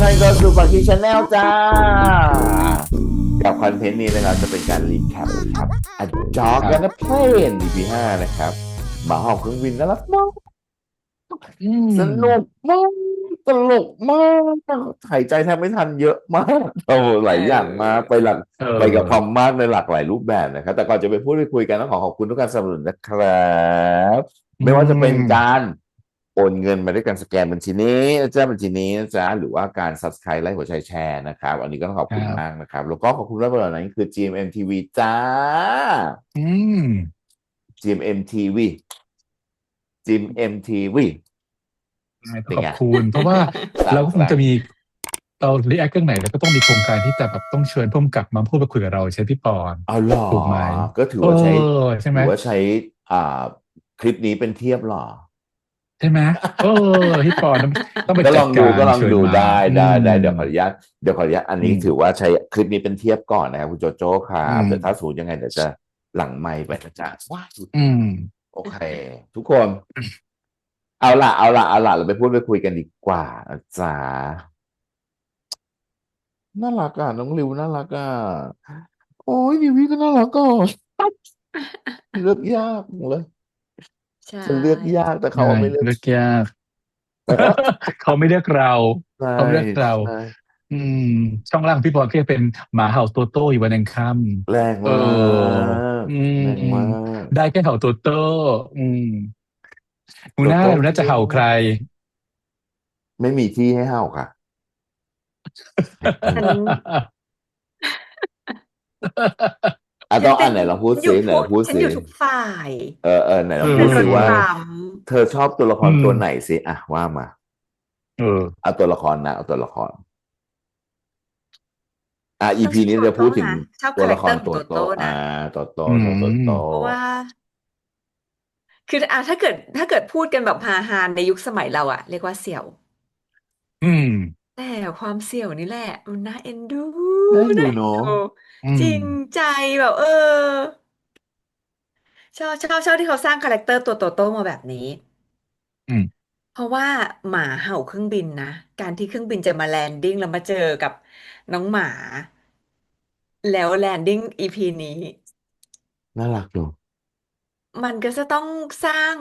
ท่านก็สู่ปากคีชาแนลจ้ากับคอนเทนต์นี้นะครับจะเป็นการรีแคปนะครับ A Dog ครับ and a Plane EP5นะครับหมาหอบเครื่องบินน่ารักมากอืสมนุกมากตลกมากหายใจแทบไม่ทันเยอะมากโอ้หเลายอย่างมากออเอไปกับความอมากในหลากหลายรูปแบบนะครับแต่ก่อนจะไปพูดคุยกันต้องขอขอบคุณทุกการสนับสนุนนะครับอืไม่ว่าจะเป็นกามร โอนเงินมาด้วยการสแกนบัญชีนี้นะจ๊ะบัญชีนี้นะจ๊ะหรือว่าการ subscribe ไลค์หัวใจแชร์นะครับอันนี้ก็ต้องขอบคุณครับมากนะครับแล้วก็ขอบคุณมากเลยนั้นคือ GMMTV จ้า อืม GMMTV GMMTV ต้องเป็นไงขอบคุณเพราะว่าเราก็คหลักงจะมีเรารีแอคเรื่องไหนแล้วก็ต้องมีโครงการที่จะแบบต้องเชิญผู้กำกับมาพูดมาคุยกับเราใช่พี่ปอนเอาหรอถูกไหมก็ถือเออว่าใช้ใช่ไหมอ่าคลิปนี้เป็นเทียบหรอ ใช่ไหมเออพี่ปอนต้องไปก็ลองดูจัดการก็ลองดูเชิญมาได้อืได้มได้เดี๋ยวขออนุญาตอันนี้อืมถือว่าใช้คลิปนี้เป็นเทียบก่อนนะครับคุณโจโจ้ครัอืมบแต่ถ้าสูตรยังไงเดี๋ยวจะหลังไมค์ไปนะจ๊ะว้าวอืมโอเคทุกคนเอาล่ะเราไปคุยกันดีกว่านะจ๊ะน่ารักอ่ะน้องริวน่ารักอ่ะโอ้ยนิวี่ก็น่ารักก็เลือกยากเลยใช่จะเลือกยากแต่เขาใช่ไม่เลือกเลือกยาก แต่ก็ เขาไม่เลือกเราใช่เขาเลือกเราใช่อืมช่องล่างพี่บอลก็จะเป็นหมาเห่าโตโต้อยู่วันยังค่แรงำเออมากอืมอืมแรงมากได้แค่เห่าโตโต้อืมหนูโตโต้น่าหนูน่าจะเห่าใคร ไม่มีที่ให้เห่าค่ะ ฉัน ฉันเป็นต้องอันไหนลองพูดฉันอซิไหนยู่พูดลองพูดซิฉันอยู่ทุกฝ่ายไหนลเองพูดฉันรถซิว่าออรเธอชอบตัวละคอืมรตัวไหนสิอ่ะว่ามาเออเอาตัวละครนะเอาตัวละครำอีต้องชอบโตพีนี้จะพูดถึงโต้นะชอบตัวละคคาแรคเตอร์ของรตัวโตโตโต้นะตัวโตอืโตมเพราะว่าคือถ้าเกิดพูดกันแบบฮาๆในยุคสมัยเราอะเรียกว่าเสี่ยวอืมแต่ความเสี่ยวนี่แหละมันน่าเอ็นดูน่าดูน่าเอ็นเนาะดูอืมจริงใจแบบชอบที่เขาสร้างคาแรคเตอร์ตัวโตโต้มาแบบนี้ อืมเพราะว่าหมาเห่าเครื่องบินนะการที่เครื่องบินจะมาแลนดิ้งแล้วมาเจอกับน้องหมาแล้วแลนดิ้งอีพีนี้น่ารักอยู่มันก็จะต้องสร้าง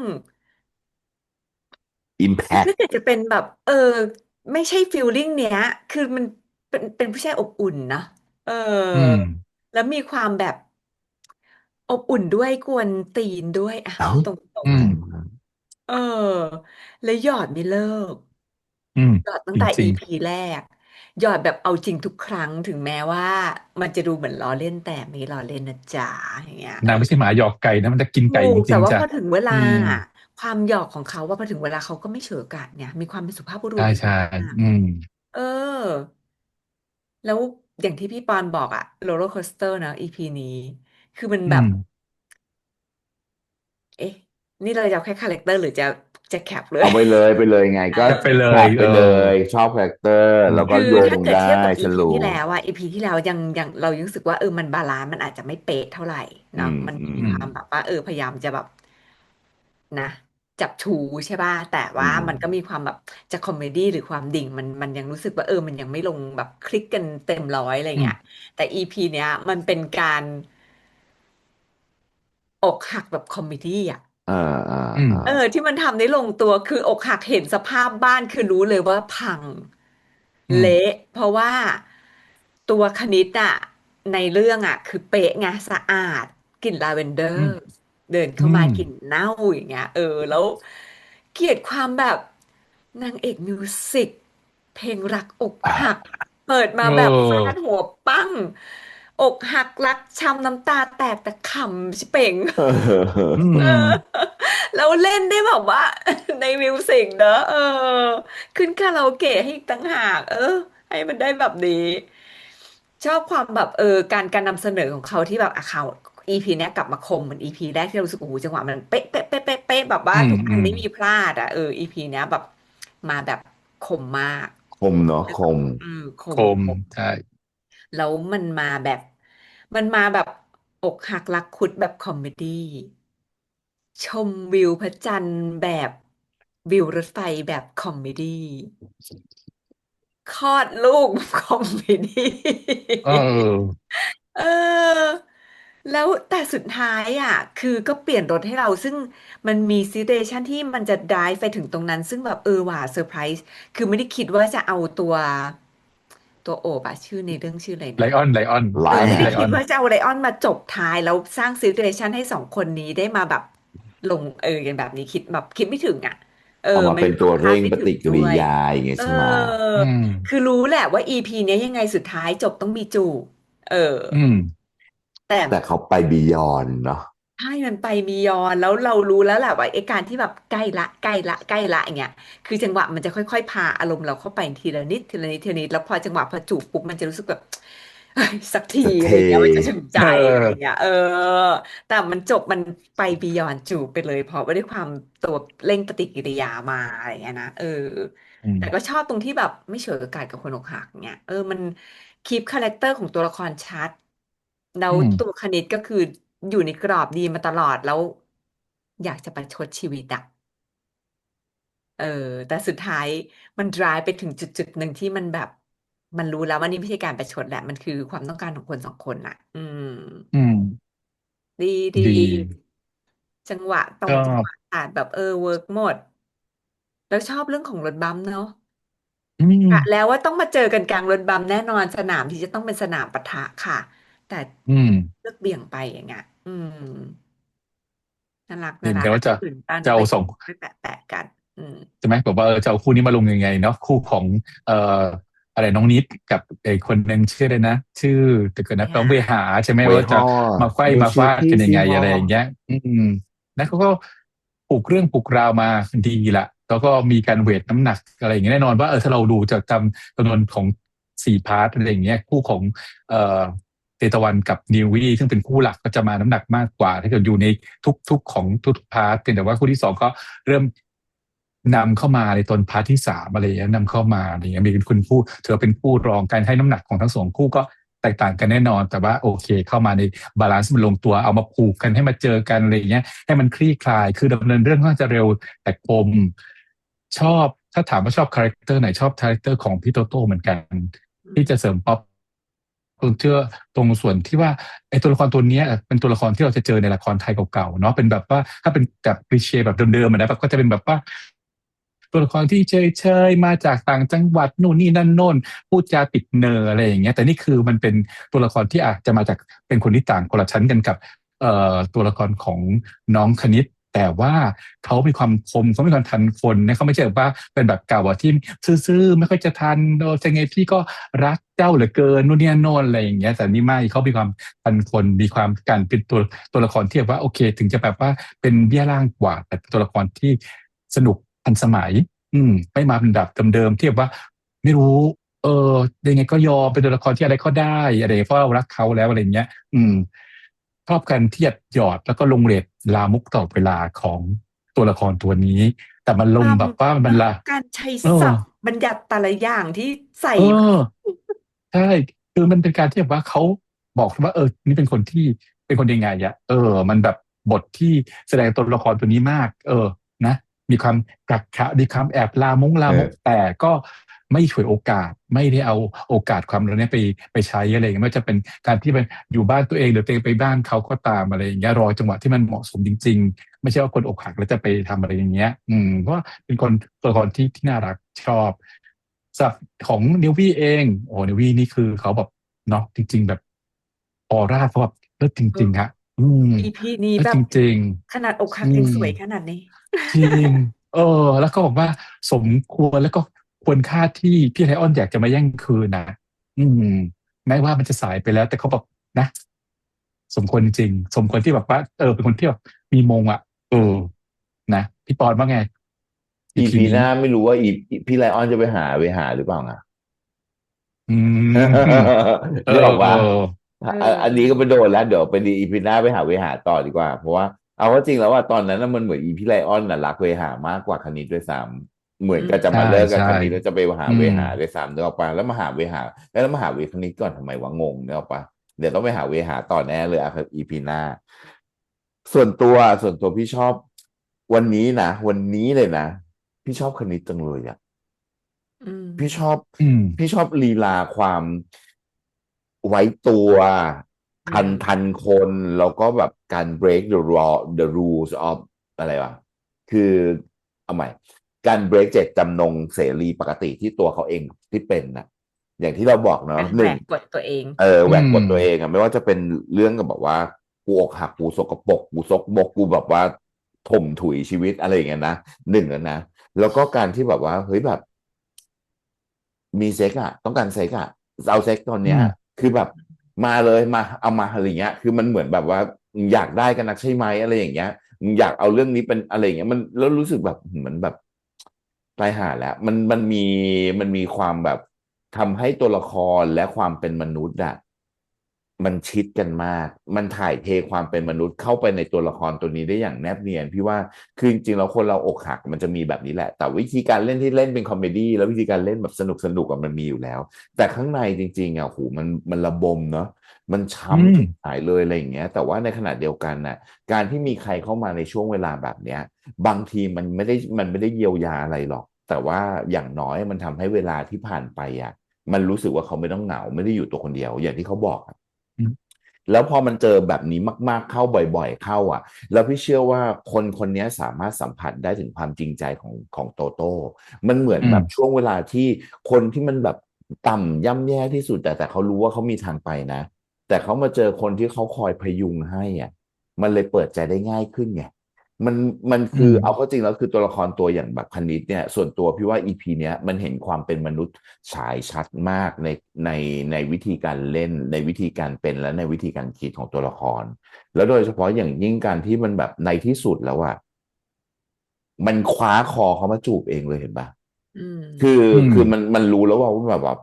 อิมแพคคือถ้าเกิดจะเป็นแบบไม่ใช่ฟีลลิ่งเนี้ยคือมันเป็นผู้ชายอบอุ่นนะเอออืมแล้วมีความแบบอบอุ่นด้วยกวนตีนด้วยอ่ะเอ้าพูดตรงๆอ่ะอืมแรงมากเออแล้วหยอดไม่เลิก อืมหยอดตั้จงแต่ ริง EP แรกหยอดแบบเอาจริงทุกครั้งถึงแม้ว่ามันจะดูเหมือนล้อเล่นแต่ไม่ล้อเล่นนะจ๊ะอย่างเงี้ยๆนางไม่ใช่หมาหยอกไก่นะมันจะกินถูไก่จกแต่ว่าพริงๆจ้ะอถึงเวลาอืมความหยอกของเขาว่าพอถึงเวลาเขาก็ไม่เฉยกัดเนี่ยมีความเป็นสุภาพบุรุษใช่ใช่มากอืมเออแล้วอย่างที่พี่ปอนบอกอะโรลเลอร์โคสเตอร์นะ EP นี้คือมันแบบอืมเอ๊ะนี่เราจะเอาแค่คาแรคเตอร์หรือจะแคปเลย เอาไปเลยไงก็ แคปไปเลแคยเออปไปเลยชอบคาแรคเตอร์แล้วก็คือโยถ้างได้เกิดเทียบกับอีพีฉันรู้ที่แล้วอะอีพีที่แล้วยังเรายังรู้สึกว่ามันบาลานซ์มันอาจจะไม่เป๊ะเท่าไหร่เนาะมันอืมีอืมความแบบว่าพยายามจะแบบนะจับชูใช่ป่ะแต่ว่ามันก็มมีความแบบจะคอมเมดี้หรือความดิ่งมันยังรู้สึกว่ามันยังไม่ลงแบบคลิกกันเต็มร้อยอะไรอืมเงี้ยแต่อีพีเนี้ยมันเป็นการอกหักแบบคอมเมดี้อะ อ่าอ่าอืมอ่าที่มันทำได้ลงตัวคืออกหักเห็นสภาพบ้านคือรู้เลยว่าพังอืมเละเพราะว่าตัวคณิตในเรื่องคือเป๊ะไงสะอาดกลิ่นลาเวนเดออืมร์เดินอืเข้ามากลิ่นมเน่าอย่างเงี้ยแล้วเกลียดความแบบนางเอกมิวสิกเพลงรักอกหักเปิดมาเอแบบฟาดอหัวปั้งอกหักรักช้ำน้ำตาแตกแต่ขำชิเป่ง เออ อืเออมแล้วเล่นได้แบบว่าในมิวสิกเนอะขึ้นคาราโอเกะให้อีกต่างหากให้มันได้แบบนี้ชอบความแบบการนำเสนอของเขาที่แบบเขาอีพีเนี้ยกลับมาคมเหมือนอีพีแรกที่เรารู้สึกโอ้โหจังหวะมันเป๊ะเป๊ะเป๊ะเป๊ะเป๊ะแบบว่าอืมทุกอันอืมไม่มีพลาดอีพีเนี้ยแบบมาแบบคมมากคมเนาะคมคคมมใช่แล้วมันมาแบบอกหักรักคุดแบบคอมเมดี้ ชมวิวพระจันทร์แบบวิวรถไฟแบบคอมเมดี้ค ลอดลูกคอมเมดี้ เออเออแล้วแต่สุดท้ายอ่ะคือก็เปลี่ยนรถให้เราซึ่งมันมีซิเ u เ t ชันที่มันจะได้ไปถึงตรงนั้นซึ่งแบบว่ะเซอร์ไพรส์คือไม่ได้คิดว่าจะเอาตัวโอบอะชื่อในเรื่องชื่ออะไรนะ ไลออนไลไม่ได้ไลออนคิดว่าจะเอาไลออนมาจบท้ายแล้วสร้างซิทูเ t ชันให้สองคนนี้ได้มาแบบลงกันแบบนี้คิดแบบคิดไม่ถึงอ่ะเอามาไม่เป็นตัวคาดไม่ถึงเร่งปฏิกิด้วยริยาอย่างเงี้ยเออใช่ไหมอืมคือรู้แหละว่าอีพีเนี้ยยังไงสุดท้ายจบต้องมีจูบเอออืมแต่แต่เขาไปบียอนเนาะใช่มันไปมียอนแล้วเรารู้แล้วแหละว่าไอ้การที่แบบใกล้ละใกล้ละใกล้ละอย่างเงี้ยคือจังหวะมันจะค่อยๆพาอารมณ์เราเข้าไปทีละนิดทีละนิดทีละนิดแล้วพอจังหวะพอจูบปุ๊บมันจะรู้สึกแบบ เฮ้ยสักทีสะเทอะไรเงี้ยมันจะถึงใจเอะไรออเงี้ยแต่มันจบมันไปบียอนจูบไปเลยเพราะว่าด้วยความตัวเร่งปฏิกิริยามาอะไรเงี้ยนะอืมแต่ก็ชอบตรงที่แบบไม่ฉวยโอกาสกับคนอกหักเนี่ยมันคีปคาแรคเตอร์ของตัวละครชัดแล้วอืมตัวคณิตก็คืออยู่ในกรอบดีมาตลอดแล้วอยากจะประชดชีวิตอะเออแต่สุดท้ายมัน drive ไปถึงจุดหนึ่งที่มันแบบมันรู้แล้วว่านี่ไม่ใช่การประชดแหละมันคือความต้องการของคนสองคนน่ะอืมดีดีดีจังหวะตรก็งจังหวะตัดแบบเวิร์กหมดแล้วชอบเรื่องของรถบัมป์เนาะอืมกะแล้วว่าต้องมาเจอกันกลางรถบัมป์แน่นอนสนามที่จะต้องเป็นสนามปะทะค่ะแต่อืมเลือกเบี่ยงไปอย่างเงี้ยน่ารักน่าเห็นรักอาจจะกันว่าจะตื่นตันไปจะเอาสองไม่แปะกันอืมใช่ไหมแบบว่าจะเอาคู่นี้มาลงยังไงเนาะคู่ของเอ่ออะไรน้องนิดกับไอ้คนหนึ่งชื่ออะไรนะชื่อแต่เกิดไปนะน้องหาเวหาใช่ไหมเวว่าจะฮอมาไขว้นิวมาฟาดชิวพี่กันยังไงซีฮออะไรอย่างเงี้ยแล้วเขาก็ปลูกเรื่องปลูกราวมาดีละแล้วก็มีการเวทน้ำหนักอะไรอย่างเงี้ยแน่นอนว่าถ้าเราดูจากจำนวนของ4 พาร์ทอะไรอย่างเงี้ยคู่ของเอ่อ เตตะวันกับนิววี่ซึ่งเป็นคู่หลักก็จะมาน้ำหนักมากกว่าถ้าเกิดอยู่ในทุกของทุกพาร์ทเพียงแต่ว่าคู่ที่สองก็เริ่มนำเข้ามาในตอนพาร์ทที่3อะไรอย่างเงี้ยนำเข้ามาอะไรอย่างเงี้ยมีคุณคู่เธอเป็นคู่รองการให้น้ำหนักของทั้งสองคู่ก็แตกต่างกันแน่นอนแต่ว่าโอเคเข้ามาในบาลานซ์มันลงตัวเอามาผูกกันให้มาเจอกันอะไรอย่างเงี้ยให้มันคลี่คลายคือดำเนินเรื่องค่อนข้างจะเร็วแต่คมชอบถ้าถามว่าชอบคาแรคเตอร์ไหนชอบคาแรคเตอร์ของพี่โตโต้เหมือนกันที่จะเสริมป๊อป เชื่อตรงส่วนที่ว่าไอ้ตัวละครตัวเนี้ยเป็นตัวละครที่เราจะเจอในละครไทยเก่าๆเนาะเป็นแบบว่าถ้าเป็นแบบคลีเช่แบบเดิมๆอะนะแบบก็จะเป็นแบบว่าตัวละครที่เชยๆมาจากต่างจังหวัดนู่นนี่นั่นโน่นพูดจาติดเนออะไรอย่างเงี้ยแต่นี่คือมันเป็นตัวละครที่อาจจะมาจากเป็นคนที่ต่างคนละชั้นกันกับตัวละครของน้องคณิตแต่ว่าเขามีความคมเขามีความทันคนนะเขาไม่ใช่แบบว่าเป็นแบบเก่าอะที่ซื่อๆไม่ค่อยจะทันจะไงพี่ก็รักเจ้าเหลือเกินนู่นนี่โน่นอะไรอย่างเงี้ยแต่นี่ไม่เขามีความทันคนมีความการเป็นตัวละครที่แบบว่าโอเคถึงจะแบบว่าเป็นเบี้ยล่างกว่าแต่เป็นตัวละครที่สนุกทันสมัยไม่มาเป็นแบบเดิมๆที่แบบว่าไม่รู้เออยังไงก็ยอมเป็นตัวละครที่อะไรก็ได้อะไรเพราะเรารักเขาแล้วอะไรอย่างเงี้ยชอบการที่หยอดแล้วก็ลงเรทลามกตลอดเวลาของตัวละครตัวนี้แต่มันลงแบบว่ามันละการใช้เออศัพท์บัญญัติแต่ละอย่างที่ใส่เออใช่คือมันเป็นการที่แบบว่าเขาบอกว่านี่เป็นคนที่เป็นคนยังไงอะมันแบบบทที่แสดงตัวละครตัวนี้มากนะมีความกักขะมีความแอบลามกเออแต่ก็ไม่ฉวยโอกาสไม่ได้เอาโอกาสความเราเนี้ยไปใช้อะไรอย่างเงี้ยไม่ว่าจะเป็นการที่มันอยู่บ้านตัวเองหรือตัวเองไปบ้านเขาก็ตามอะไรอย่างเงี้ยรอจังหวะที่มันเหมาะสมจริงๆไม่ใช่ว่าคนอกหักแล้วจะไปทำอะไรอย่างเงี้ยเพราะว่าเป็นคนตัวละครที่น่ารักชอบ สับของนิววี่เองโอ้นิววี่นี่คือเขาแบบเนาะจริงๆแบบออร่าเขาแบบเลิศจเออริงๆฮะอีพีนี้เลิศจแบบริงขนาดอกๆหักยังสวยขนาดนี้จริงแล้วก็บอกว่าสมควรแล้วก็ควรค่าที่พี่ไลออนอยากจะมาแย่งคืนนะอืมแม้ว่ามันจะสายไปแล้วแต่เขาแบบนะสมควรจริงสมควรที่แบบว่าเป็นคนที่แบบมีมงอ่ะนะพี่ปอนว่าไงอีอีพีนี้พีหน้าไม่รู้ว่าพี่ไลออนจะไปหาหรือเปล่าไง อืมเออนึกออกเออปะเอันนี้ก็ไปออโดนแล้วเดี๋ยวไปดีอีพีหน้าไปหาต่อดีกว่าเพราะว่าเอาว่าจริงแล้วว่าตอนนั้นน่ะมันเหมือนอีพีไลออนน่ะรักเวหามากกว่าคณิตด้วยซ้ำเหมือนกับจะใช่มาเลิกกับใช่คณิตแล้วจะไปหาอืม เวหาด้วยซ้ำนึกออกปะแล้วมาหาเวหาแล้วมาหาเวคณิตก่อนทำไมวะงงนึกออกปะเดี๋ยวต้องไปหาเวหาต่อแน่เลยอ่ะอีพีหน้าส่วนตัวพี่ชอบวันนี้เลยนะพี่ชอบคณิตจังเลยอ่ะ อืมพี่ชอบอืมพี่ชอบลีลาความไว้ตัวอืทันมคนแล้วก็แบบการ break the rules of อะไรวะคือเอาใหม่การ break เจตจำนงเสรีปกติที่ตัวเขาเองที่เป็นนะอย่างที่เราบอกเนาะการหนึ่งแหวกกฎตัวเองแหอืมวกกฎตัวเองอะไม่ว่าจะเป็นเรื่องกับแบบว่ากูอกหักกูสกปรกกูซกบกกูแบบว่าถมถุยชีวิตอะไรอย่างเงี้ยนะหนึ่งแล้วนะแล้วก็การที่แบบว่าเฮ้ยแบบ มีเซ็กอะต้องการเซ็กอะเอาเซ็กตอนเนี้ยอืมคือแบบมาเลยมาเอามาอะไรเงี้ยคือมันเหมือนแบบว่าอยากได้กันนักใช่ไหมอะไรอย่างเงี้ยอยากเอาเรื่องนี้เป็นอะไรอย่างเงี้ยมันแล้วรู้สึกแบบเหมือนแบบตายห่าแล้วมันมีความแบบทำให้ตัวละครและความเป็นมนุษย์อะมันชิดกันมากมันถ่ายเทความเป็นมนุษย์เข้าไปในตัวละครตัวนี้ได้อย่างแนบเนียนพี่ว่า คือจริงๆแล้วคนเราอกหักมันจะมีแบบนี้แหละแต่วิธีการเล่นที่เล่นเป็นคอมเมดี้แล้ววิธีการเล่นแบบสนุกมันมีอยู่แล้วแต่ข้างในจริงๆอ่ะโหมันระบมเนาะมันอืช้ำมชิบหายเลยอะไรอย่างเงี้ยแต่ว่าในขณะเดียวกันน่ะการที่มีใครเข้ามาในช่วงเวลาแบบเนี้ยบางทีมันไม่ได้เยียวยาอะไรหรอกแต่ว่าอย่างน้อยมันทำให้เวลาที่ผ่านไปอ่ะมันรู้สึกว่าเขาไม่ต้องเหงาไม่ได้อยู่ตัวคนเดียวอย่างที่เขาบอกอะ อืมแล้วพอมันเจอแบบนี้มากๆเข้าบ่อยๆเข้าอ่ะแล้วพี่เชื่อว่าคนคนนี้สามารถสัมผัสได้ถึงความจริงใจของโตโต้มันเหมือนอืมแบบช่วงเวลาที่คนที่มันแบบต่ำย่ำแย่ที่สุดแต่เขารู้ว่าเขามีทางไปนะแต่เขามาเจอคนที่เขาคอยพยุงให้อ่ะมันเลยเปิดใจได้ง่ายขึ้นไงมันมันคืออืมเอาเข้าจริงแล้วคือตัวละครตัวอย่างแบบคณิตเนี่ยส่วนตัวพี่ว่าอีพีเนี้ยมันเห็นความเป็นมนุษย์ฉายชัดมากในในวิธีการเล่นในวิธีการเป็นและในวิธีการคิดของตัวละครแล้วโดยเฉพาะอย่างยิ่งการที่มันแบบในที่สุดแล้วอะมันคว้าคอเขามาจูบเองเลยเห็นปะอืมคืออืมคือมันรู้แล้วว่าแบบ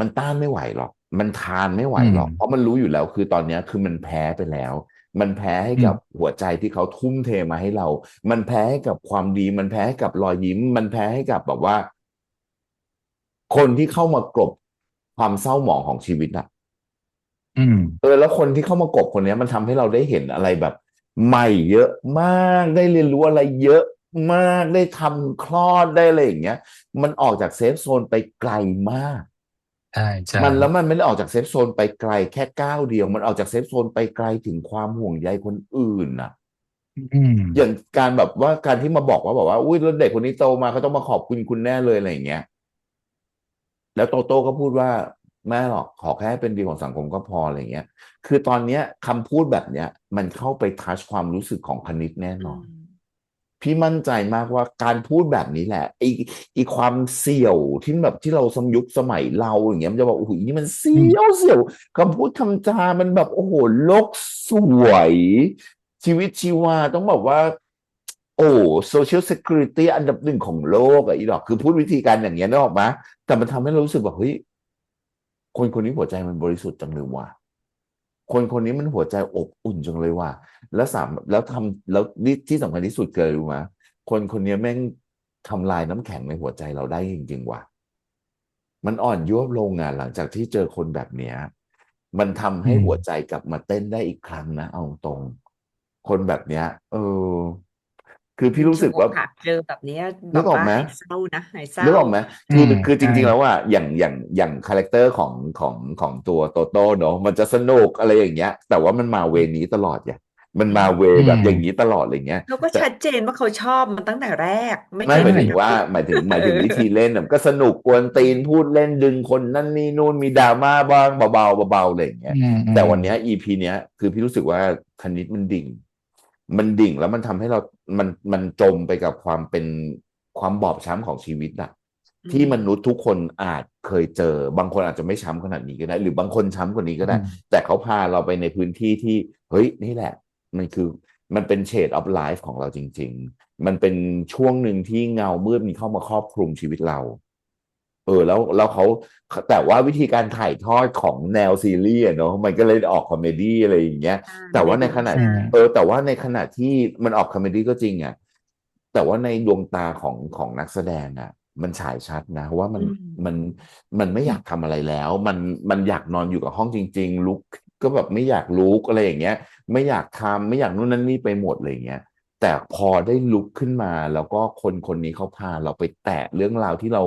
มันต้านไม่ไหวหรอกมันทานไม่ไหวอืมหรอกเพราะมันรู้อยู่แล้วคือตอนเนี้ยคือมันแพ้ไปแล้วมันแพ้ให้อืมกับหัวใจที่เขาทุ่มเทมาให้เรามันแพ้ให้กับความดีมันแพ้ให้กับรอยยิ้มมันแพ้ให้กับแบบว่าคนที่เข้ามากลบความเศร้าหมองของชีวิตอะ อืมแล้วคนที่เข้ามากบคนเนี้ยมันทำให้เราได้เห็นอะไรแบบใหม่เยอะมากได้เรียนรู้อะไรเยอะมากได้ทำคลอดได้อะไรอย่างเงี้ยมันออกจากเซฟโซนไปไกลมากใช่ใช่แล้วมันไม่ได้ออกจากเซฟโซนไปไกลแค่ก้าวเดียวมันออกจากเซฟโซนไปไกลถึงความห่วงใยคนอื่นน่ะอืมอย่างการแบบว่าการที่มาบอกว่าอุ้ยแล้วเด็กคนนี้โตมาเขาต้องมาขอบคุณคุณแน่เลยอะไรอย่างเงี้ย แล้วโตโต้ก็พูดว่าไม่หรอกขอแค่เป็นดีของสังคมก็พออะไรเงี้ยคือตอนเนี้ยคำพูดแบบเนี้ยมันเข้าไปทัชความรู้สึกของคณิตแน่อืนอนมพี่มั่นใจมากว่าการพูดแบบนี้แหละไอความเสี่ยวที่แบบที่เราสมยุคสมัยเราอย่างเงี้ยมันจะบอกโอ้โหนี่มันเสี่อืมยวเสี่ยวคำพูดคำจามันแบบโอ้โหโลกสวยชีวิตชีวาต้องบอกว่าโอ้โซเชียล e ค u r i t y อันดับหนึ่งของโลกอะอีดอกคือพูดวิธีการอย่างเงี้ยนึกออกไหม แต่มันทำให้เรารู้สึกแบบเฮ้ยคนคนนี้หัวใจมันบริสุทธิ์จังเลยว่ะคนคนนี้มันหัวใจอบอุ่นจังเลยว่ะแล้วทำแล้วนี่ที่สำคัญที่สุดเกิดรู้ไหมคนคนนี้แม่งทำลายน้ำแข็งในหัวใจเราได้จริงๆว่ะมันอ่อนยวบลงอ่ะหลังจากที่เจอคนแบบเนี้ยมันทำให้อืมหัวใจกลับมาเต้นได้อีกครั้งนะเอาตรงคนแบบเนี้ยคือพี่รู้ช่วงอกสึกว่า หักเจอแบบเนี้ยแบบนึกออกไหมว่าหายเศร้านะหายเศร้านึกออกไหมอืมคือจใช่ริงๆแล้วอ่ะอย่างคาแรคเตอร์ของตัวโตโต้เนอะมันจะสนุกอะไรอย่างเงี้ยแต่ว่ามันมาเวนี้ตลอดอย่างมันอืมาเวมอืมแบบอย่างนี้ตลอดอะไรเงี้ยแล้วก็แต่ชัดเจนว่าเขาชอบมันตั้งแต่แรกไม่ไม่ใช่หมายถึงว่าแบบอยู่หมายถึงวิธีเออเล่นน่ะก็สนุกกวนตีนพูดเล่นดึงคนนั่นนี่นู่นมีดราม่าบ้างเบาๆเบาๆอะไรอย่างเงี้ยอืมอืมแต่วันเนี้ยEP เนี้ยคือพี่รู้สึกว่าคณิตมันดิ่งแล้วมันทำให้เรามันจมไปกับความเป็นความบอบช้ำของชีวิตอะ อืที่มนุษย์มทุกคนอาจเคยเจอบางคนอาจจะไม่ช้ำขนาดนี้ก็ได้หรือบางคนช้ำกว่านี้ก็ได้อืมแต่เขาพาเราไปในพื้นที่ที่เฮ้ยนี่แหละมันคือมันเป็นเชดออฟไลฟ์ของเราจริงๆมันเป็นช่วงหนึ่งที่เงามืดมีเข้ามาครอบคลุมชีวิตเราแล้วเขาแต่ว่าวิธีการถ่ายทอดของแนวซีรีส์อะเนาะมันก็เลยออกคอมเมดี้อะไรอย่างเงี้ยใช่แต่ว่าในได้ดีขณะอืใช่มแต่ว่าในขณะที่มันออกคอมเมดี้ก็จริงอ่ะแต่ว่าในดวงตาของนักแสดงอ่ะ มันฉายชัดนะว่ามันอืมมันมันไม่อยากทำอะไรแล้วมันอยากนอนอยู่กับห้องจริงๆลุกก็แบบไม่อยากลุกอะไรอย่างเงี้ยไม่อยากทำไม่อยากนู่นนั่นนี่ไปหมดอะไรอย่างเงี้ย แต่พอได้ลุกขึ้นมาแล้วก็คนคนนี้เขาพาเราไปแตะเรื่องราวที่เรา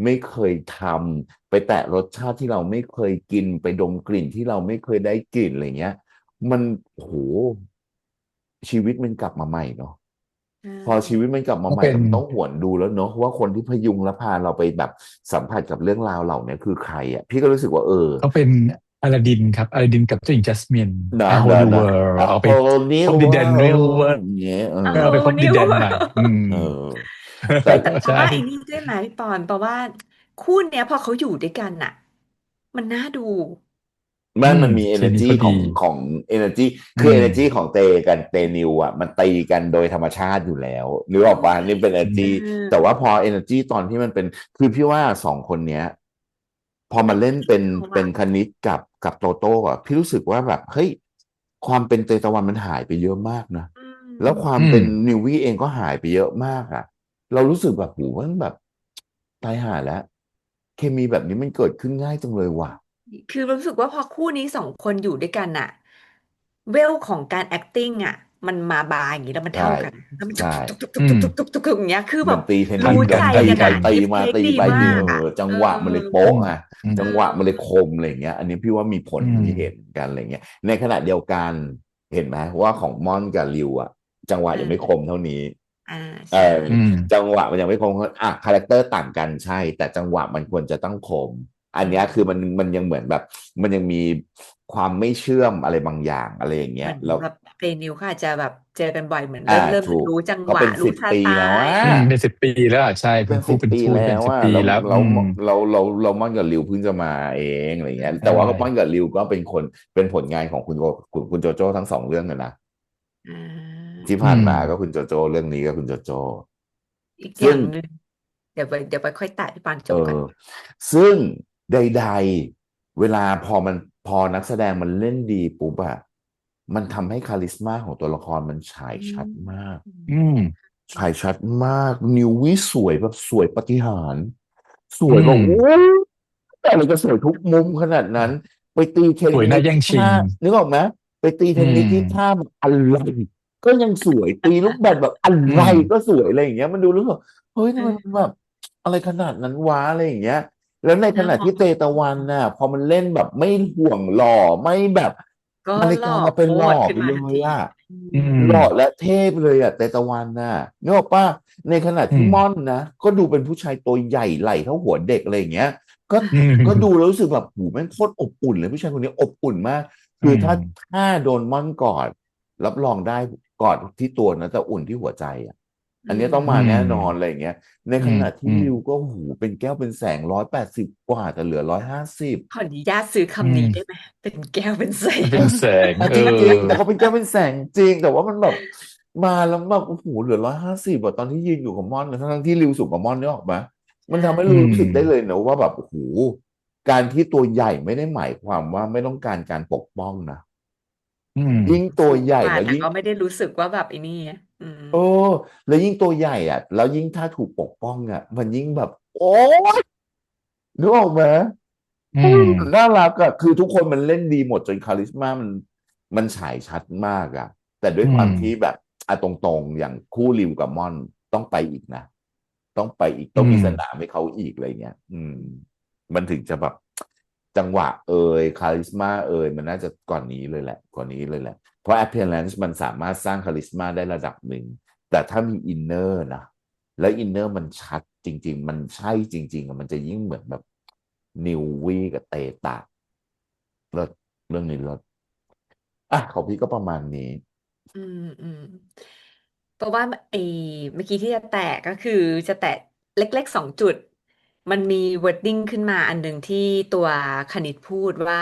ไม่เคยทำไปแตะรสชาติที่เราไม่เคยกินไปดมกลิ่นที่เราไม่เคยได้กลิ่นอะไรเงี้ยมันโหชีวิตมันกลับมาใหม่เนาะใช่พอชีวิตมันกลับมาก็เป็นใหม่มันต้องหวนดูแล้วเนาะว่าคนที่พยุงและพาเราไปแบบสัมผัสกับเรื่องราวเหล่านี้คือใครอ่ะพี่ก็รู้สึกว่าก็เป็นอลาดินครับอลาดินกับเจ้าหญิงจัสมิน นะ A Whole นะ New นะ World อ่ะเอาโฮไปนี่พบดินแดว่าน Real World อย่างเงี้ยโอ้เอาไปพบดินิว นแดนใหม่เออแต่ แต่ใช่ว่าไอ้นี่ด้วยไหมพี่ปอนเพราะว่าคู่เนี้ยพอเขาอยู่ด้วยกันน่ะมันน่าดูมันมี เคมี energy เขาดีของ energy อืคือ ม energy ของเตกันเตนิวอ่ะมันตีกันโดยธรรมชาติอยู่แล้วนึกออกปะนี่เป็น อืม energy เแต่ว่าออพอ energy ตอนที่มันเป็นคือพี่ว่าสองคนเนี้ยพอมาเล่นเป็นเขาอะคณิตกับโตโต้อ่ะพี่รู้สึกว่าแบบเฮ้ยความเป็นเตตะวันมันหายไปเยอะมากนะอืแล้วความอืมเป็นนิววี่เองก็หายไปเยอะมากอ่ะเรารู้สึกแบบโหมันแบบตายห่าแล้วเคมีแบบนี้มันเกิดขึ้นง่ายจังเลยว่ะคือรู้สึกว่าพอคู่นี้สองคนอยู่ด้วยกันน่ะเวลของการ acting อ่ะมันมาบาร์อย่างนี้แล้วมันใช่เท่ากันแล้วมันจุกใช่ จุกจุกจุกอืมจุกจุกจุกจุกจุกอย่างเงี้ยคือแบบเหมือนตีเทนทัรู้ใจนิสกันตีกันอ่ะไปตีเอฟมาตีเฟกต์ดีไปตีมากอ่ะจัเอองหวะมันเลยอืโป๊ะมอ่ะอืมเอจังหวะมันเลยคอมอะไรอย่างเงี้ยอันนี้พี่ว่ามีผลอืมมีเห็นกันอะไรเงี้ยในขณะเดียวกันเห็นไหมว่าของม่อนกับริวอ่ะจังหวะยังไม่คเออมเท่านี้อ่าเออใช่อืมจังหวะมันยังไม่คมคาแรคเตอร์ต่างกันใช่แต่จังหวะมันควรจะต้องคมอัอืนเนี้ยคือมมันยังเหมือนแบบมันยังมีความไม่เชื่อมอะไรบางอย่างอะไรอย่างเงี้เหมือนยแล้วแบบเฟรนิวค่ะอาจจะแบบเจอกันบ่อยเหมือนอ่าเริ่มถูกรู้จังเขาเป็นหวะรู้สิบปีสไตล์แล้วอ่ะ เป็น10 ปีแล้วอ่ะใช่เป็นคู่เป็นสิบปีเป็นคู่เป็นสิบแล้วอ่ะปีแล้วอืมเราม่อนกับริวเพิ่งจะมาเองอะไรเงี้ยใช่แต่ว่าม่อนกับริวก็เป็นคนเป็นผลงานของคุณโจโจ้ทั้งสองเรื่องเลยนะอ่าที่อืมผ่านมาก็คุณโจโจ้เรื่องนี้ก็คุณโจโจ้อีกอซึ่งย่างหนึ่งเดี๋ยวไปค่อยแตะพี่ปานจเอบกันอซึ่งใดๆเวลาพอนักแสดงมันเล่นดีปุ๊บอะมันทำให้คาลิสมาของตัวละครมันฉายอืชัดมาก มอืมฉายชัดมากนิววิสวยแบบสวยปาฏิหาริย์สอืมวยแบบโอ้ยแต่เราจะสวยทุกมุมขนาดนั้นไปตีเทนสวยน่านิสที่ท่าแย่งชิงนึกออกไหมไปตีเทอืนนิสที่ท่ามแบบอะไรก็ยังสวยตีลูกแบดแบบอะไรอืมก็สวยอะไรอย่างเงี้ยมันดูแล้วแบบเฮ้ยเทำไมมันออแบบอะไรขนาดนั้นวะอะไรอย่างเงี้ยแล้วในขเนาณะที่เตตะะวันน่ะพอมันเล่นแบบไม่ห่วงหล่อไม่แบบก็มาริหล่อกาเป็โพนหล่อดขึ้นไปเลมาทันทียอะ อือืมหล่อมและเทพเลยอ่ะเตตะวันน่ะนึกออกป่ะในขณะอืมที่ม่อนนะก็ดูเป็นผู้ชายตัวใหญ่ไหล่เท่าหัวเด็กอะไรอย่างเงี้ยก็อืดูมแล้วรู้สึกแบบหูแม่งโคตรอบอุ่นเลยผู้ชายคนนี้อบอุ่นมากอืคือมถ้าโดนม่อนกอดรับรองได้กอดที่ตัวนะแต่อุ่นที่หัวใจอ่ะอือันนี้ต้องอืมามแน่นอนอะไรมอย่างเงี้ยในอืมขณะที่อืมริวก็หูเป็นแก้วเป็นแสง180กว่าแต่เหลือ150 ขออนุญาตซื้ออืคำนี้ได้มไหมเป็นแก้วเป็นแสง เป็นแสงจริงๆแต่เขาเป็นแก้วเป็นแสงจริงแต่ว่ามันแบบมาแล้วแบบโอ้โหเหลือ150อะตอนที่ยืนอยู่กับม่อนนะทั้งที่ริวสูงกว่าม่อนเนี่ยออกมาใชมันทำให้อืรู้มสึกได้เลยนะว่าแบบโอ้โหการที่ตัวใหญ่ไม่ได้หมายความว่าไม่ต้องการปกป้องนะอืมยิ่งตัวสูงใหญ่กว่าแล้วยิ่งแต่ก็ไม่ได้รู้สึกว่าแบบไอ้นี่อะอืมเออแล้วยิ่งตัวใหญ่อ่ะแล้วยิ่งถ้าถูกปกป้องอ่ะมันยิ่งแบบโอ้ยนึกออกไหม อือืมมน่ารักอะคือทุกคนมันเล่นดีหมดจนคาลิสมามันฉายชัดมากอะแต่ด้วยความอืมที่แบบตรงๆอย่างคู่ริวกับม่อนต้องไปอีกนะต้องไปอีกต้อืมองมีสนามให้เขาอีกอะไรเงี้ยมันถึงจะแบบจังหวะคาลิสมามันน่าจะก่อนนี้เลยแหละก่อนนี้เลยแหละเพราะ appearance มันสามารถสร้างคาลิสมาได้ระดับหนึ่งแต่ถ้ามีอินเนอร์นะ แล้วอินเนอร์มันชัดจริงๆมันใช่จริงๆอะมันจะยิ่งเหมือนแบบนิววี่กับเตตะเลิศเรื่องนี้เลิศของพี่ก็ประมาณนี้อืมอืมเพราะว่าไอ้เมื่อกี้ที่จะแตะก็คือจะแตะเล็กๆ2 จุดมันมี wording ขึ้นมาอันหนึ่งที่ตัวคณิตพูดว่า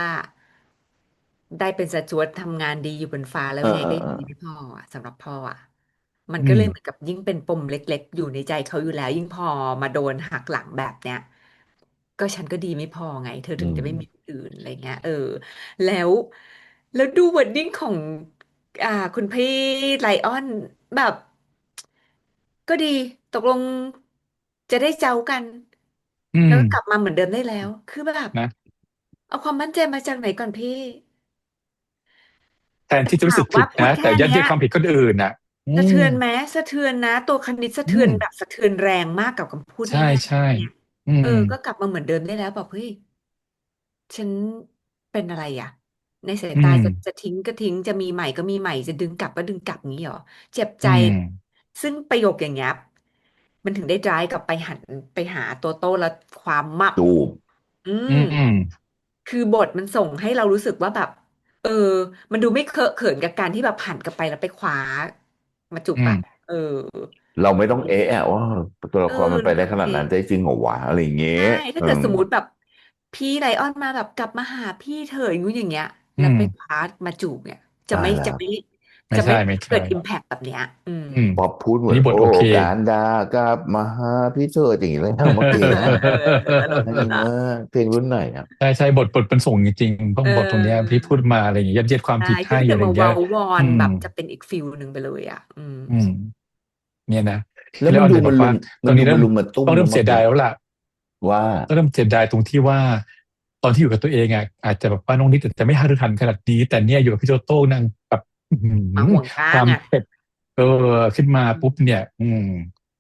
ได้เป็นสจ๊วตทำงานดีอยู่บนฟ้าแล้วยังไงก็เออดีไม่พออะสำหรับพ่ออ่ะมันอืมก็เลยเหมือนกับยิ่งเป็นปมเล็กๆอยู่ในใจเขาอยู่แล้วยิ่งพอมาโดนหักหลังแบบเนี้ยก็ฉันก็ดีไม่พอไงเธออืมถึงจะไม่มีคนอื่นอะไรเงี้ยแล้วแล้วดูวอร์ดดิ้งของคุณพี่ไลออนแบบก็ดีตกลงจะได้เจ้ากันอืมแล้วก็กลับมาเหมือนเดิมได้แล้วคือแบบนะเอาความมั่นใจมาจากไหนก่อนพี่แทนที่จะรู้สึกผิถามว่าดนะพูดแค่แต่ยัดเนี้ย เยียดความผิดคนอื่นน่ะ อืสะเทืมอนไหมสะเทือนนะตัวคณิตสะอืเทือนมแบบสะเทือนแรงมากกับคำพูดใช่ง่ายใช่ๆเนี่ยอืมก็กลับมาเหมือนเดิมได้แล้วแบบเฮ้ยฉันเป็นอะไรอ่ะในสายอืตามจะทิ้งก็ทิ้งจะมีใหม่ก็มีใหม่จะดึงกลับก็ดึงกลับงี้เหรอเจ็บใจอืมซึ่งประโยคอย่างเงี้ยมันถึงได้ drive กลับไปหันไปหาโตโต้แล้วความมับจูบอืม อืมคือบทมันส่งให้เรารู้สึกว่าแบบเออมันดูไม่เคอะเขินกับการที่แบบหันกลับไปแล้วไปคว้ามาจูบอืมปากเราไม่ต้องอะว่าตัวละเออครมันไปแล้วโอเคได้ขนาดนั้นได้จริงเหรอวะอะไรอย่างเงี้ยใช่ถ้าเกิดอืมสมมุติแบบพี่ไลออนมาแบบกลับมาหาพี่เธออย่างงู้นอย่างเงี้ยอืมแล้วไปคว้ามาจูบเนี่ยจะตายแล้วไม่จะไม่ไม่จะไม่ใช่ไม่ใช่เกิดอิมแพคแบบเนี้ยอืมพอพูดเหอัมือนโอ้นนี้บทโอเค การดากลับมาหาพี่เธออย่างนี้เลยนะเมื่อกี้นะ แล้วเออล่ะเพลงรุ่นไหนอ่ะใช่ใช่บทมันส่งจริงๆต้องเอบทตรงเนี้ยที่อพูดมาอะไรอย่างเงี้ยยัดเยียดความใช่ผิดให้คือถ้าเกิดอะไรอย่างเงี้ยมาเว้าวออืมนแบบจะเป็นอีกฟิลหนึ่งไปเลยอืมเนี่ยนะแล้วพี่เลออนเลยบอกว่าตอนนี้มันดูมาตุ้มต้องเริ่มเสีนะเมื่อกี้ยดายแล้วล่ะว่าต้องเริ่มเสียดายตรงที่ว่าตอนที่อยู่กับตัวเองอ่ะอาจจะแบบว่าน้องนิดอาจจะไม่หฤทันขนาดนี้แต่เนี่ยอยู่กับพี่โจโต้นั่งแบบอื้อหือมาห่วงก้างเผ็ดเออขึ้นมาปุ๊บเนี่ย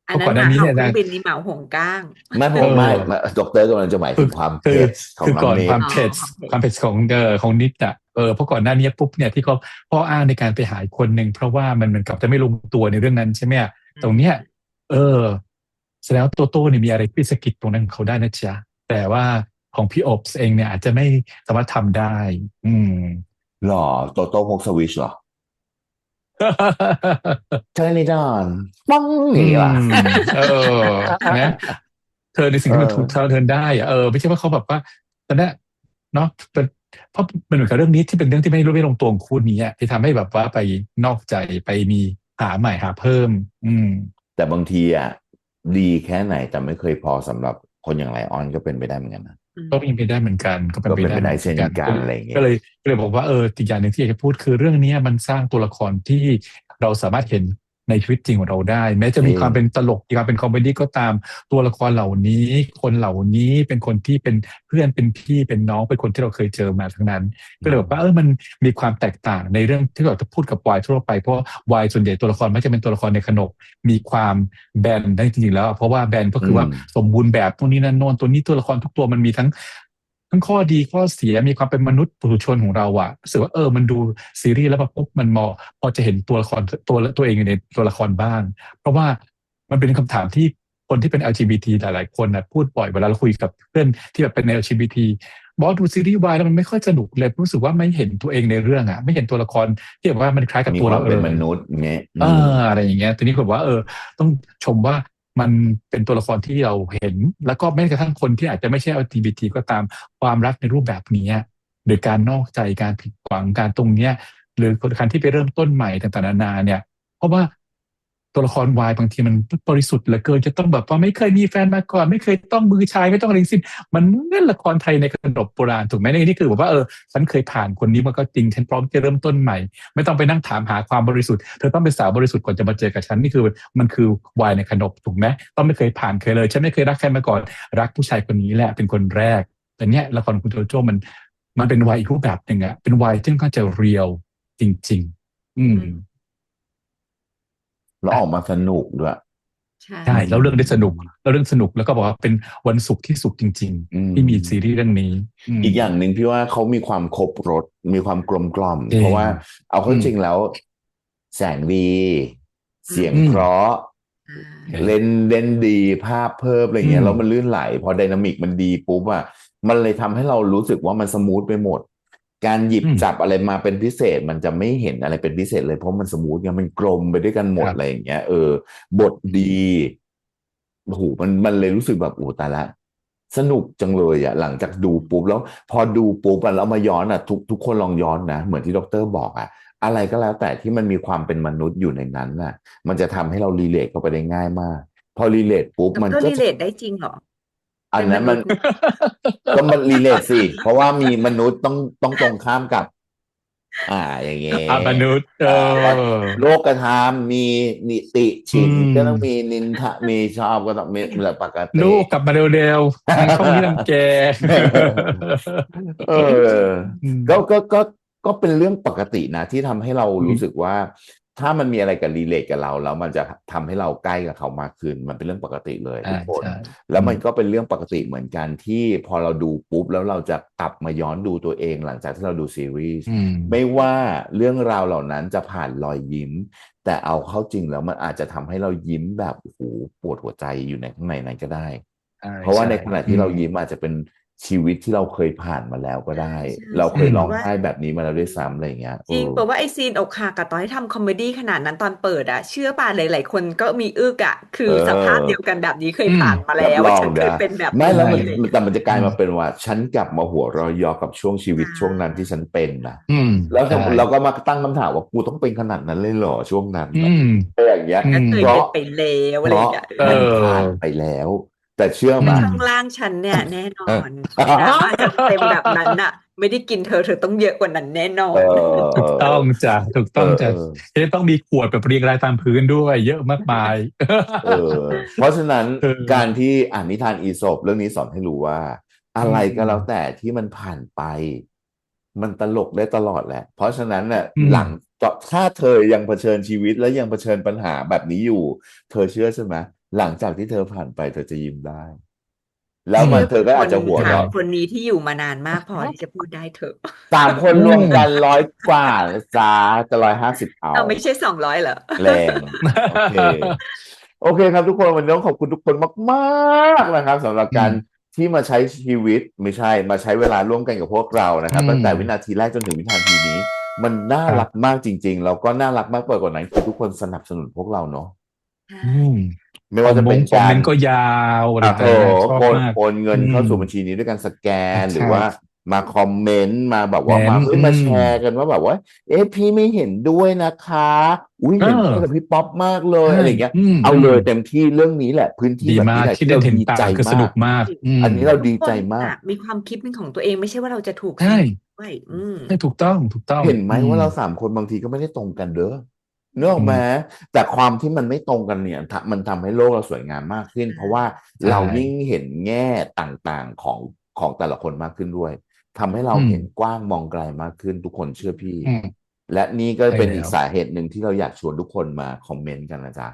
อันนั้นหเพราะก่อนหน้ามาเห่าเครื่นี้เนี่ยนะองบินนี่หมาห่วงก้างไม่เอไม่อ ด็อกเตอร์กำลังจะหมายคือถึงความคือเผ็ดของคือก่อนน้องเนทความเผ็ดความเผ็ดความเผ็ดของนิดอ่ะเพราะก่อนหน้านี้ปุ๊บเนี่ยที่เขาพ่ออ้างในการไปหาอีกคนหนึ่งเพราะว่ามันเหมือนกับจะไม่ลงตัวในเรื่องนั้นใช่ไหมอะอืตรงเนี้ยมเออแสดงว่าโตโต้เนี่ยมีอะไรที่สะกิดตรงนั้นของเขาได้นะจ๊ะแต่ว่าของพี่อบเองเนี่ยอาจจะไม่สามารถทำได้ อืม หรอโตโต้พกสวิชเหรอใช่นิดอนป้องอือย่างงี้มล่ะ เออนะเธอในสิ่งเอที่มันถูกอเธอได้อะไม่ใช่ว่าเขาแบบว่าตอนนี้นเนาะเป็นเพราะมันเหมือนกับเรื่องนี้ที่เป็นเรื่องที่ไม่ลงตัวของคู่นี้อะที่ทำให้แบบว่าไปนอกใจไปมีหาใหม่หาเพิ่มอืมแต่บางทีอ่ะดีแค่ไหนแต่ไม่เคยพอสำหรับคนอย่างไลออนก็เป็นไปได้เหมือนกันนะอืมก็เป็นไปได้เหมือนกันก็เป็นก็เป็นไปได้เหมือนไปได้เช่นกันกันอะไรอย่างเงี้ยก็เลยก็เลยบอกว่าอีกอย่างหนึ่งที่อยากจะพูดคือเรื่องนี้มันสร้างตัวละครที่เราสามารถเห็นในชีวิตจริงของเราได้แม้จะจริงมีความเป็นตลกมีความเป็นคอมเมดี้ก็ตาม ตัวละครเหล่านี้คนเหล่านี้เป็นคนที่เป็นเพื่อนเป็นพี่เป็นน้องเป็นคนที่เราเคยเจอมาทั้งนั้นก็เลยบอกว่ามันมีความแตกต่างในเรื่องที่เราจะพูดกับวายทั่วไปเพราะวายส่วนใหญ่ตัวละครไม่จะเป็นตัวละครในขนบมีความแบนได้จริงๆแล้วเพราะว่าแบนก็อืมคือว่าสมบูรณ์แบบตรงนี้นั่นโน่นตัวนี้ตัวละครทุกตัวมันมีทั้งข้อดีข้อเสียมีความเป็นมนุษย์ปุถุชนของเราอะรู้สึกว่ามันดูซีรีส์แล้วปุ๊บมันพอจะเห็นตัวละครตัวเองอยู่ในตัวละครบ้างเพราะว่ามันเป็นคำถามที่คนที่เป็น LGBT หลายๆคนนะพูดบ่อยเวลาเราคุยกับเพื่อนที่แบบเป็น LGBT บอกว่าดูซีรีส์วายแล้วมันไม่ค่อยสนุกเลยรู้สึกว่าไม่เห็นตัวเองในเรื่องอะไม่เห็นตัวละครที่แบบว่ามันคล้ายกับมีตัวเราความเป็นมยนุษย์เงี้ยเอออะไรอย่างเงี้ยทีนี้ผมว่าต้องชมว่ามันเป็นตัวละครที่เราเห็นแล้วก็แม้กระทั่งคนที่อาจจะไม่ใช่ LGBT ก็ตามความรักในรูปแบบนี้หรือการนอกใจการผิดหวังการตรงเนี้ยหรือคนการที่ไปเริ่มต้นใหม่ต่างๆนานาเนี่ยเพราะว่าตัวละครวายบางทีมันบริสุทธิ์เหลือเกินจะต้องแบบว่าไม่เคยมีแฟนมาก่อนไม่เคยต้องมือชายไม่ต้องอะไรทั้งสิ้นมันเหมือนละครไทยในขนบโบราณถูกไหมนี่คือแบบว่าฉันเคยผ่านคนนี้มาก็จริงฉันพร้อมจะเริ่มต้นใหม่ ไม่ต้องไปนั่งถามหาความบริสุทธิ์เธอต้องเป็นสาวบริสุทธิ์ก่อนจะมาเจอกับฉันนี่คือมันคือวายในขนบถูกไหมต้องไม่เคยผ่านเคยเลยฉันไม่เคยรักใครมาก่อนรักผู้ชายคนนี้แหละเป็นคนแรกแต่เนี้ยละครของคุณโจโจ้มันเป็นวายอีกรูปแบบหนึ่งอะเป็นวายที่ค่อนข้างจะเรียลจริงๆอืมแล้วออกมาสนุกด้วยใช่ใช่อืแล้วเรื่องได้สนุกมแล้วเรื่องสนุกแล้วก็บอกว่าเป็นวันศุกร์ที่สุดจริงอืๆที่มีซีรีมส์เรื่องนี้อีกอย่างหนึ่งพี่ว่าเขามีความครบรสมีความกลมกล่อมเองเพราะว่าเอาเข้าอืมจริงแล้วแสงดีอืเสียงมอืมเพราะใช่เล่นดีภาพเพิ่มอะไรอืมเงี้ยแล้วมันลื่นไหลพอไดนามิกมันดีปุ๊บอ่ะมันเลยทำให้เรารู้สึกว่ามันสมูทไปหมดการหยิบอืมจับอะไรมาเป็นพิเศษมันจะไม่เห็นอะไรเป็นพิเศษเลยเพราะมันสมูทไงมันกลมไปด้วยกันหมดอะไรครับอย่างเงี้ยบทดีโอ้โหมันเลยรู้สึกแบบโอ้ตายละสนุกจังเลยอ่ะหลังจากดูปุ๊บแล้วพอดูปุ๊บอะแล้วมาย้อนอ่ะทุกคนลองย้อนนะเหมือนที่ด็อกเตอร์บอกอ่ะอะไรก็แล้วแต่ที่มันมีความเป็นมนุษย์อยู่ในนั้นน่ะมันจะทำให้เรารีเลทเข้าไปได้ง่ายมากพอรีเลทปุ๊บดรมันก็จะรีเลทได้จริงเหรอเป็นอันนั้นมันมนุษย์เนี่ยก็มันรีเลทสิเพราะว่ามีมนุษย์ต้องตรงข้ามกับอย่างเงี้ยมนุษย์ว่าโลกธรรมมีนิติอืฉินก็ต้องมีม นินทะมีชอบก็ต้องมีแหละปกติ ลูกกลับมาเร็วๆช่องนี้รังแก เอออืมก็ก็ก็เป็นเรื่องปกตินะที่ทำให้เราอืมรู้สึกว่า ถ้ามันมีอะไรกับรีเลทกับเราแล้วมันจะทำให้เราใกล้กับเขามากขึ้นมันเป็นเรื่องปกติเลยทุกคน ใช่ แล้วมันก็เป็นเรื่องปกติเหมือนกันที่พอเราดูปุ๊บแล้วเราจะกลับมาย้อนดูตัวเองหลังจากที่เราดูซีรีส์ อืม ไม่ว่าเรื่องราวเหล่านั้นจะผ่านรอยยิ้ม แต่เอาเข้าจริงแล้วมันอาจจะทำให้เรายิ้มแบบโอ้โหปวดหัวใจอยู่ในข้างในนั้นก็ได้ ใช่ เพราะว่า ใช่ ในขณะที่เรายิ้มอาจจะเป็นชีวิตที่เราเคยผ่านมาแล้วก็ได้ ใช่ เราเคย ใช่ ร้อง ว่า ไห้แบบนี้มาแล้วด้วยซ้ำอะไรอย่างเงี้ย จริงบอกว่าไอซีนอกหักกับตอนที่ทำคอมเมดี้ขนาดนั้นตอนเปิดอะเชื่อป่ะหลายๆคนก็มีอึกอะคือสภาพเดียวกันแบบนี้เคยผ่านมา รับ แล้ว รอง ฉันเคย นะ เป็นแบบ ไม่ นี้ แล้วมัน อะไรอย่างเงี้ย แต่มันจะกลายมาเป็นว่า ฉันกลับมาหัวเรอยยอกับช่วงชีวิต ใช่ ช่วงนั้นที่ฉันเป็นนะ อืม แล้ว ใช่ เราก็มาตั้งคำถามว่ากูต้องเป็นขนาดนั้นเลยเหรอช่วงนั้น อื น่ะ ม อะไรอย่างเงี้ย อื ก็ ม เคย เพราะ เป็นไปแล้ว เพ อะไรอ ราะ ย่างเงี้ย มันผ่านไปแล้ว แต่เชื่อ อื ไหม ม ช่องล่างฉันเนี่ยแน่นอ เออ นดราม่าจะเต็มแบบนั้นน่ะ ไม่ได้กินเธอต้องเยอะกว่านั้นแน่นอ เอน อ ถูกต้องจ้ะถูก เอ ต้อง อ จ้ะ เออ จะต้องมีขวดแบบเรียงรายตามพื้นด้วย เยอะมากมาย เออ เพราะฉะนั้น เออ การที่อ่านนิทานอีสปเรื่องนี้สอนให้รู้ว่า อื อะไรก็ ม แล้วแต่ที่มันผ่านไป มันตลกได้ตลอดแหละ เพราะฉะนั้นน่ะ อืม หลังถ้าเธอยังเผชิญชีวิตและยังเผชิญปัญหาแบบนี้อยู่ เธอเชื่อใช่ไหมหลังจากที่เธอผ่านไปเธอจะยิ้มได้ แล้วมันเธอก็อาจจะหัว ถาม เราะ คนนี้ที่อยู่มานานมากพอที่จะพูดได้เถอะ 3 คนรวมกัน100 กว่านะจ้าจะ150เอา เอาไม่ใช่200เหรอ แรง โอเค โอเคครับทุกคนวันนี้ต้องขอบคุณทุกคนมากๆนะครับสำหรับ อื การ ม ที่มาใช้ชีวิตไม่ใช่มาใช้เวลาร่วมกันกับพวกเรานะครับ อืม ตั้งแต่วินาทีแรกจนถึงวินาทีนี้ มันน่า ครับ รักมากจริง ๆ แล้วก็น่ารักมากไปกว่านั้นคือทุกคนสนับสนุนพวกเราเนาะ อืม ไม่ว่าจะเป็น คอม กา เม ร นต์ก็ยาวอะไร โอ้โห ต่างๆชอบ โอน มาก โอนเงิน อื เข้าม สู่บัญชีนี้ด้วยการสแกน ใช่ หรือว่ามาคอมเมนต์มาแบบว่า เม้น มา ต์ เฮ้ย อื มาม แชร์กันว่าแบบว่า เอ๊ะพี่ไม่เห็นด้วยนะคะ อุ้ย เอ เห็นด้วย อ กับพี่ป๊อปมากเลย ใช่ อะไรอย่างเงี้ย อืม เอา อื เล ม ยเต็มที่เรื่องนี้แหละ พื้นที่ ดี แบบ มา นี้ ก แหละ ที่ ที่ ได้ เรา เห็น ดีใจ ต่างคือส มา นุ ก กมาก อื อัน ม นี้เรา ทุ ดี กค ใจ น มาก มีความคิดเป็นของตัวเองไม่ใช่ว่าเราจะถูก ใช่ ด้วย ใช่ถูกต้องถูกต้อง เห็นไหม อื ว่าม เรา3 คนบางทีก็ไม่ได้ตรงกันเด้อนึกออกไหม แต่ความที่มันไม่ตรงกันเนี่ยมันทำให้โลกเราสวยงามมากขึ้น เพราะว่า ใช่ เรายิ่งเห็นแง่ต่างๆของแต่ละคนมากขึ้นด้วยทำให้เรา อืม เห็นกว้างมองไกลมากขึ้นทุกคนเชื่อพี่ อืม และนี่ก็ ใช่ เป็น แล้ อีก ว สาเหตุหนึ่งที่เราอยากชวนทุกคนมาคอมเมนต์กันนะจ๊ะ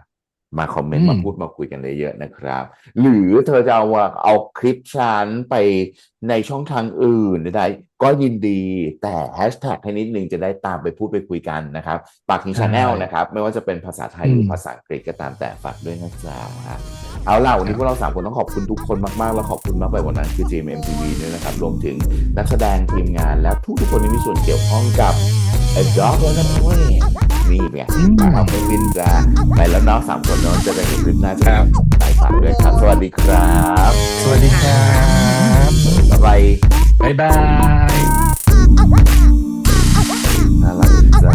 มาคอมเมน อื ต์ ม มาพูดมาคุยกันเยอะๆนะครับ หรือเธอจะเอาคลิปฉันไปในช่องทางอื่นใดๆก็ยินดีแต่แฮชแท็กให้นิดนึงจะได้ตามไปพูดไปคุยกันนะครับปากทิ้ง ใช่ ชาแนลนะครับไม่ว่าจะเป็นภาษาไทย อื หรือ ม ภาษาอังกฤษก็ตามแต่ฝากด้วยนะจ๊ะเอาล่ะวันนี้พวกเรา3 คนต้องขอบคุณทุกคนมากๆแล้วขอบคุณมากไปกว่านั้นคือ GMMTV ด้วยนะครับรวมถึงนักแสดงทีมงานและทุกๆคนที่มีส่วนเกี่ยวข้องกับ A Dog and a Plane นี่ไง อืม มาเอาไปวินจ้าไปแล้วเนาะ3 คนเนาะเจะได้ในคลิปหน้าจะ ครับ สายฝากด้วยครับสวัสดีครับ สวัสดีครับ บ๊ายบาย บ๊ายบาย น่ารักจ้า